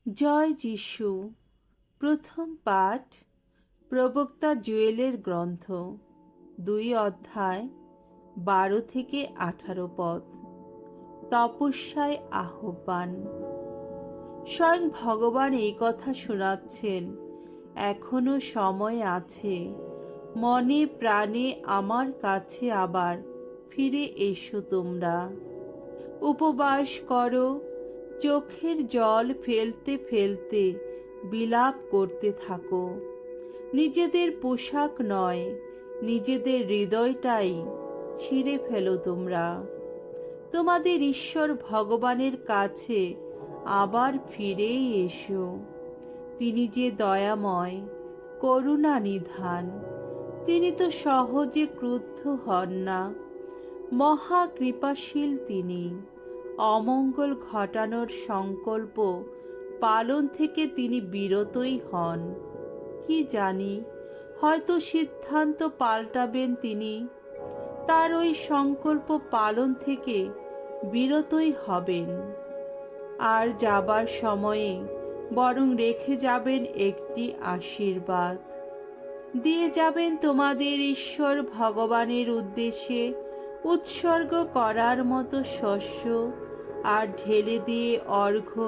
জয় যিশু। প্রথম পাঠ প্রবক্তা জুয়েলের গ্রন্থ, 2 অধ্যায় 12 থেকে 18 পদ। তপস্যায় আহ্বান। স্বয়ং ভগবান এই কথা শোনাচ্ছেন, এখনো সময় আছে, মনে প্রাণে আমার কাছে আবার ফিরে এসো তোমরা। উপবাস করো, চোখের জল ফেলতে ফেলতে বিলাপ করতে থাকো। নিজেদের পোশাক নয়, নিজেদের হৃদয়টাই ছিঁড়ে ফেলো তোমরা। তোমাদের ঈশ্বর ভগবানের কাছে আবার ফিরেই এসো। তিনি যে দয়াময়, করুণা নিধান, তিনি তো সহজে ক্রুদ্ধ হন না। মহা কৃপাশীল তিনি। অমঙ্গল ঘটানোর সংকল্প পালন থেকে তিনি বিরতই হন। কি জানি, হয়তো সিদ্ধান্ত পাল্টাবেন তিনি। তার ওই সংকল্প পালন থেকে বিরতই হবেন। আর যাবার সময়ে বরং রেখে যাবেন একটি আশীর্বাদ। দিয়ে যাবেন তোমাদের ঈশ্বর ভগবানের উদ্দেশ্যে উৎসর্গ করার মতো শস্য, আর ঢেলে দিয়ে অর্ঘ্য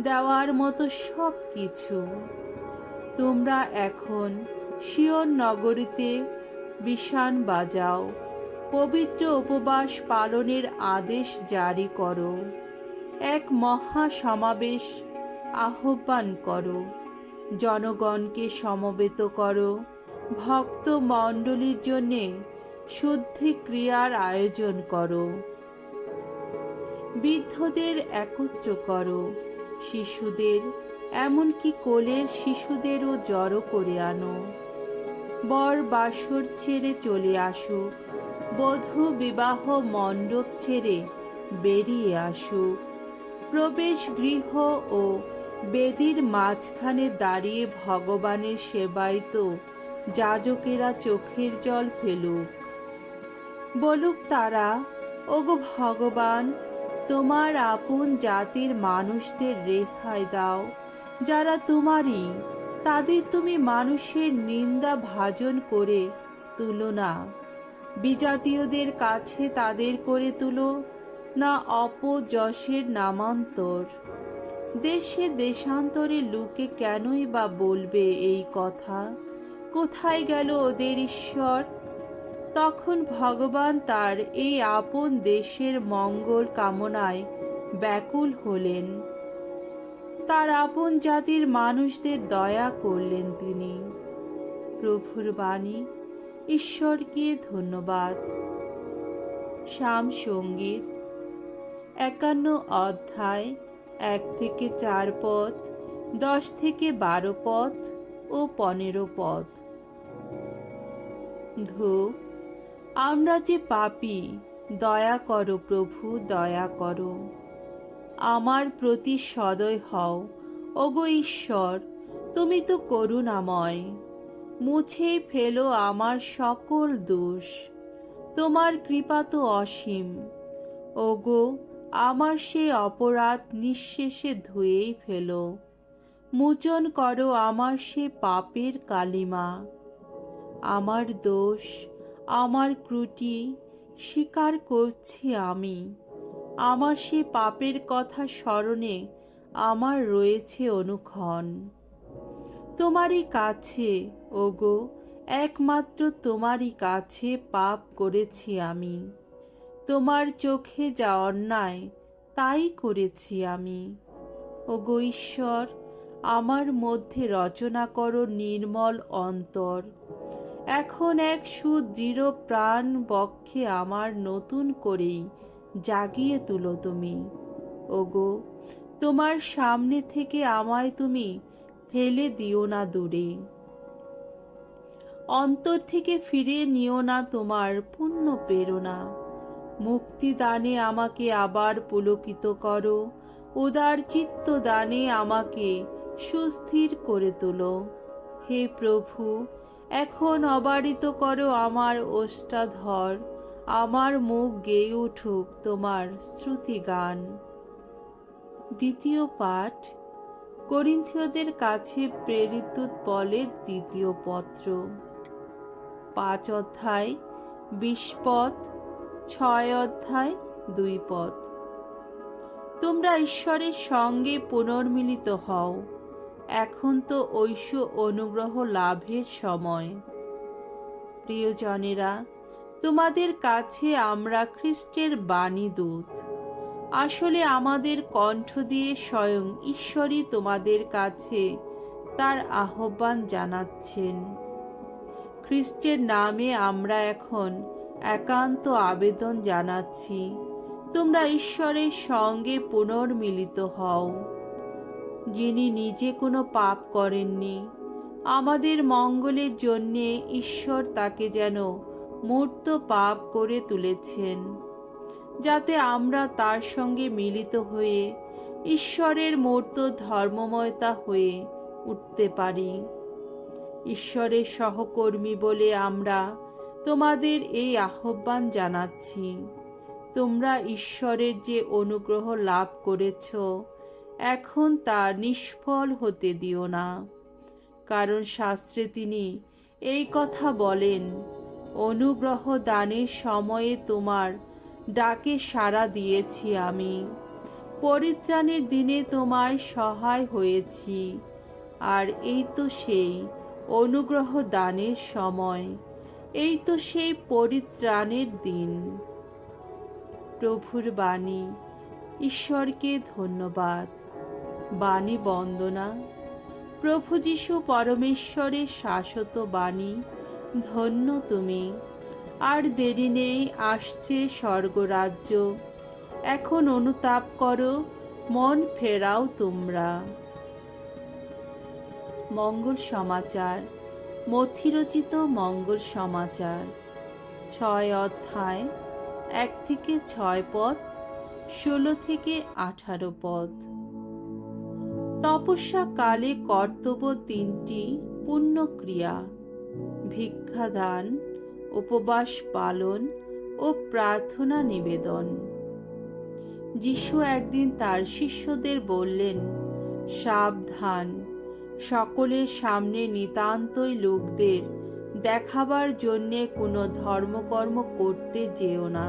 দেওয়ার মতো সব কিছু। তোমরা এখন সিয়ন নগরীতে বিষাণ বাজাও, পবিত্র উপবাস পালনের আদেশ জারি করো, এক মহা সমাবেশ আহ্বান করো, জনগণকে সমবেত করো, ভক্ত মণ্ডলীর জন্যে শুদ্ধি ক্রিয়ার আয়োজন করো, বৃদ্ধদের একত্র করো, শিশুদের, এমনকি কোলের শিশুদেরও জড়ো করে আনো। বর বাসর ছেড়ে চলে আসুক, বধূ বিবাহ মণ্ডপ ছেড়ে বেরিয়ে আসুক। প্রবেশ গৃহ ও বেদির মাঝখানে দাঁড়িয়ে ভগবানের সেবায় তো যাজকেরা চোখের জল ফেলুক। বলুক তারা, ওগো ভগবান, তোমার আপন জাতির মানুষদের রেহাই দাও, যারা তোমারই, তাদের তুমি মানুষের নিন্দা ভাজন করে তুলো না। বিজাতীয়দের কাছে তাদের করে তুলো না অপযশের নামান্তর। দেশে দেশান্তরে লোকে কেনই বা বলবে এই কথা, কোথায় গেল ওদের ঈশ্বর? তখন ভগবান তার এই আপন দেশের মঙ্গল কামনায় ব্যাকুল হলেন। তার আপন জাতির মানুষদের দয়া করলেন তিনি। প্রভুর বাণী। ঈশ্বরকে ধন্যবাদ। সাম সঙ্গীত 51 অধ্যায় 1 থেকে 4 পদ, 10 থেকে 12 পদ ও 15 পদ। ধূপ। আমরা যে পাপী, দয়া করো প্রভু, দয়া করো। আমার প্রতি সদয় হও, ওগো ঈশ্বর, তুমি তো করুণাময়। মুছে ফেলো আমার সকল দোষ, তোমার কৃপা তো অসীম। ওগো, আমার সে অপরাধ নিঃশেষে ধুয়েই ফেলো। মোচন করো আমার সে পাপের কালিমা। আমার দোষ, আমার ত্রুটি স্বীকার করছি আমি। আমার সে পাপের কথা স্মরণে আমার রয়েছে অনুক্ষণ। তোমারই কাছে, ওগো, একমাত্র তোমারই কাছে পাপ করেছি আমি। তোমার চোখে যা অন্যায়, তাই করেছি আমি। ওগো ঈশ্বর, আমার মধ্যে রচনা করো নির্মল অন্তর। এখন এক সুদৃঢ় প্রাণ বক্ষে আমার নতুন করেই জাগিয়ে তুলো তুমি। ওগো, তোমার সামনে থেকে আমায় তুমি ফেলে দিও না দূরে। অন্তর থেকে ফিরিয়ে নিও না তোমার পুণ্য প্রেরণা। মুক্তি দানে আমাকে আবার পুলকিত করো, উদার চিত্ত দানে আমাকে সুস্থির করে তোলো। হে প্রভু, এখন অবারিত করো আমার ওষ্ঠাধর, আমার মুখ গেয়ে উঠুক তোমার শ্রুতিগান। দ্বিতীয় পাঠ করিন্থীয়দের কাছে প্রেরিত পলের দ্বিতীয় পত্র, 5 অধ্যায় 20 পদ, 6 অধ্যায় 2 পদ। তোমরা ঈশ্বরের সঙ্গে পুনর্মিলিত হও, এখন তো ঐশ্ব অনুগ্রহ লাভের সময়। প্রিয়জনেরা, তোমাদের কাছে আমরা খ্রিস্টের বাণী দূত। আসলে আমাদের কণ্ঠ দিয়ে স্বয়ং ঈশ্বরই তোমাদের কাছে তার আহ্বান জানাচ্ছেন। খ্রিস্টের নামে আমরা এখন একান্ত আবেদন জানাচ্ছি, তোমরা ঈশ্বরের সঙ্গে পুনর্মিলিত হও। যিনি নিজে কোনো পাপ করেননি, আমাদের মঙ্গলের জন্যে ঈশ্বর তাকে যেন মূর্ত পাপ করে তুলেছেন, যাতে আমরা তার সঙ্গে মিলিত হয়ে ঈশ্বরের মূর্ত ধর্মময়তা হয়ে উঠতে পারি। ঈশ্বরের সহকর্মী বলে আমরা তোমাদের এই আহ্বান জানাচ্ছি। তোমরা ঈশ্বরের যে অনুগ্রহ লাভ করেছ, এখন তা নিষ্ফল হতে দিও না। কারণ শাস্ত্রে তিনি এই কথা বলেন, অনুগ্রহ দানের সময়ে তোমার ডাকে সাড়া দিয়েছি আমি, পরিত্রাণের দিনে তোমায় সহায় হয়েছি। আর এই তো সেই অনুগ্রহ দানের সময়, এই তো সেই পরিত্রাণের দিন। প্রভুর বাণী। ঈশ্বরকে ধন্যবাদ। বাণী বন্দনা। প্রভু যীশু পরমেশ্বরের শাশ্বত বাণী, ধন্য তুমি। আর দেরি নেই, আসছে স্বর্গরাজ্য। এখন অনুতাপ করো, মন ফেরাও তোমরা। মঙ্গল সমাচার। মথিরচিত মঙ্গল সমাচার, 6 অধ্যায় 1 থেকে 6 পদ, 16 থেকে 18 পদ। তপস্যা কালে কর্তব্য 3টি পুণ্য ক্রিয়া: ভিক্ষাদান, উপবাস পালন ও প্রার্থনা নিবেদন। যিশু একদিন তার শিষ্যদের বললেন, সাবধান, সকলের সামনে নিতান্তই লোকদের দেখাবার জন্যে কোনো ধর্মকর্ম করতে যেও না।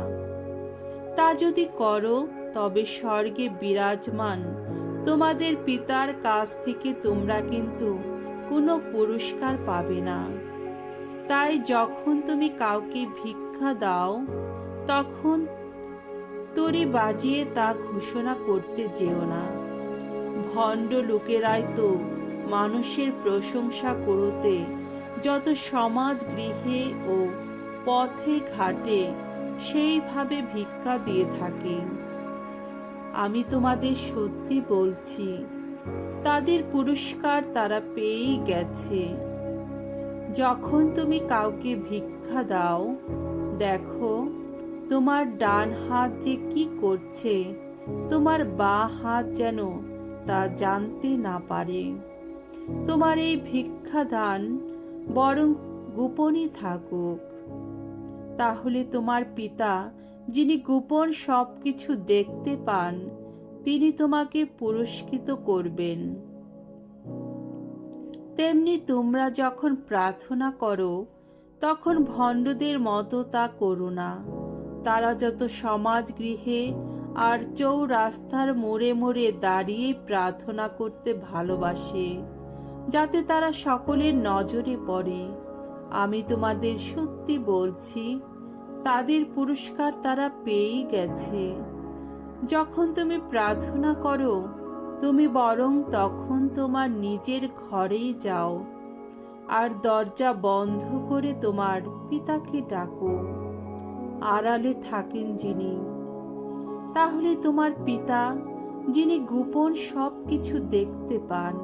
তা যদি করো, তবে স্বর্গে বিরাজমান তোমাদের পিতার কাছ থেকে তোমরা কিন্তু কোনো পুরস্কার পাবে না। তাই যখন তুমি কাউকে ভিক্ষা দাও, তখন তরি বাজিয়ে তা ঘোষণা করতে যেও না। ভণ্ড লোকেরাই তো মানুষের প্রশংসা করতে যত সমাজ গৃহে ও পথে ঘাটে সেইভাবে ভিক্ষা দিয়ে থাকে। আমি তোমাদের সত্যি বলছি, তাদের পুরস্কার তারা পেয়েই গেছে। যখন তুমি কাউকে ভিক্ষা দাও, দেখো তোমার ডান হাত যে কি করছে, তোমার বাঁ হাত যেন তা জানতে না পারে। তোমার এই ভিক্ষা দান বরং গোপনই থাকুক। তাহলে তোমার পিতা, যিনি গোপন সবকিছু দেখতে পান, তিনি তোমাকে পুরস্কৃত করবেন। তেমনি তোমরা যখন প্রার্থনা করো, তখন ভণ্ডদের মতো তা করো না। তারা যত সমাজ গৃহে আর চৌরাস্তার মোড়ে মোড়ে দাঁড়িয়ে প্রার্থনা করতে ভালোবাসে, যাতে তারা সকলের নজরে পড়ে। আমি তোমাদের সত্যি বলছি, তাদের পুরস্কার তারা পেয়েই গেছে। যখন তুমি প্রার্থনা করো, তুমি বরং তখন তোমার নিজের ঘরেই যাও, আর দরজা বন্ধ করে তোমার পিতাকে ডাকো, আড়ালে থাকেন যিনি। তাহলে তোমার পিতা, যিনি গোপন সব কিছু দেখতে পান,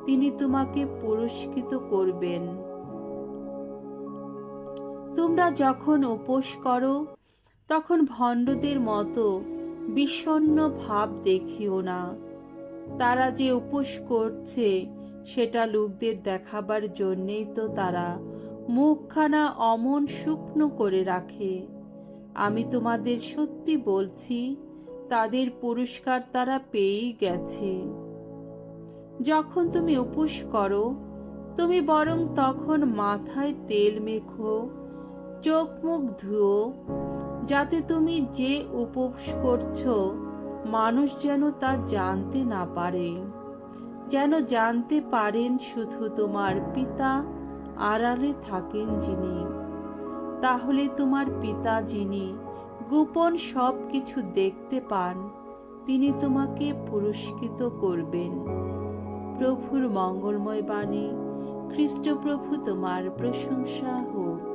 তিনি তোমাকে পুরস্কৃত করবেন। তোমরা যখন উপোস করো, তখন ভণ্ডদের মতো বিষণ্ণ ভাব দেখিও না। তারা যে উপোস করছে, সেটা লোকদের দেখাবার জন্যেই তো তারা মুখখানা অমন শুকনো করে রাখে। আমি তোমাদের সত্যি বলছি, তাদের পুরস্কার তারা পেয়েই গেছে। যখন তুমি উপোস করো, তুমি বরং তখন মাথায় তেল মেখো, চোখ মুখ ধুও, যাতে তুমি যে উপোস করছো মানুষ যেন তা জানতে না পারে। যেন জানতে পারেন শুধু তোমার পিতা আড়ালে থাকেন যিনি। তাহলে তোমার পিতা যিনি গোপন সব কিছু দেখতে পান, তিনি তোমাকে পুরস্কৃত করবেন। প্রভুর মঙ্গলময় বাণী। খ্রিস্ট প্রভু তোমার প্রশংসা হোক।